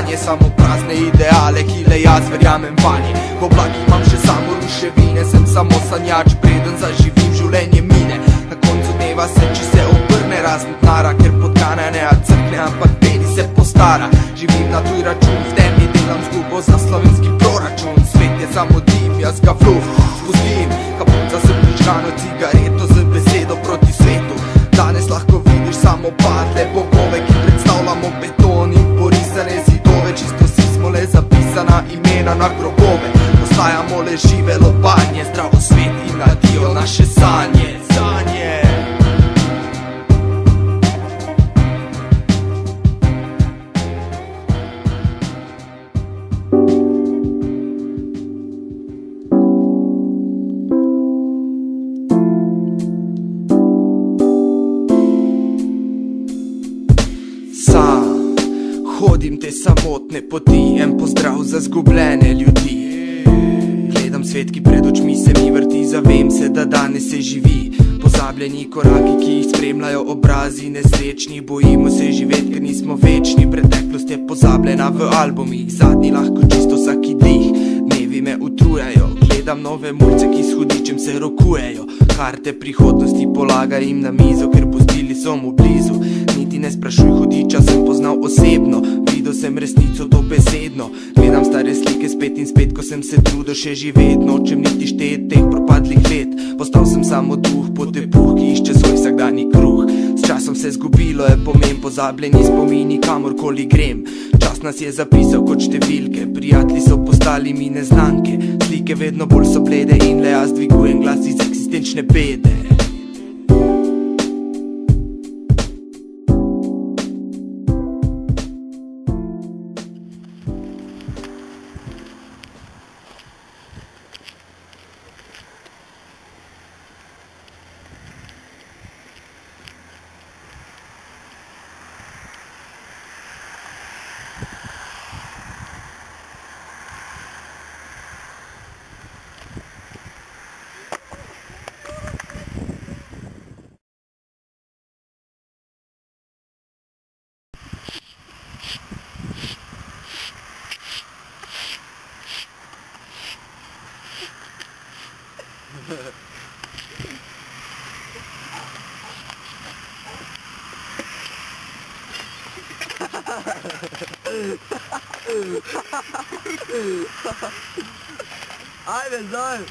sanje, samo prazne ideale, ki le jaz verjamem vanje. V oblakih imam še samo ruševine, sem samo sanjač, preden zaživim življenje mine. Na koncu dneva se, če se obrne razen nara, ker podgana ne crkne, ampak peni se postara. Živim na tuj račun, v temi delam zgubo za slovenski proračun. Svet je samo dim, jaz ga fluh spustim, kapunca sem prižgano cigareto z besedo proti svetu. Danes lahko vidiš samo padle bogove, ki predstavljamo beton in porisane zidove. Čisto si smo le zapisana imena na grobove. Postajamo le žive lobanje, zdravo svet in adijo naše sanje. Hodim te samotne poti, en pozdrav za zgubljene ljudi. Gledam svet, ki pred očmi se mi vrti, zavem se, da danes se živi. Pozabljeni koraki, ki jih spremljajo obrazi nesrečni. Bojimo se živeti, ker nismo večni. Preteklost je pozabljena v albumih, zadnji lahko čisto vsaki dih. Dnevi me utrujajo, gledam nove mulce, ki s hudičem se rokujejo. Karte prihodnosti polagaj jim na mizo, ker pustili so mu blizu. Niti ne sprašuj hudiča, sem poznal osebno, videl sem resnico dobesedno. Gledam stare slike spet in spet, ko sem se trudil še živet. Nočem niti štet teh propadlih let, postal sem samo duh, potepuh, ki išče svoj vsakdanji kruh. S časom se zgubilo je pomen, pozabljeni spomini, kamorkoli grem. Čas nas je zapisal kot številke, prijatelji so postali mi neznanke. Slike vedno bolj so blede in le jaz dvigujem glas iz eksistenčne bede. Ajde, zajedno!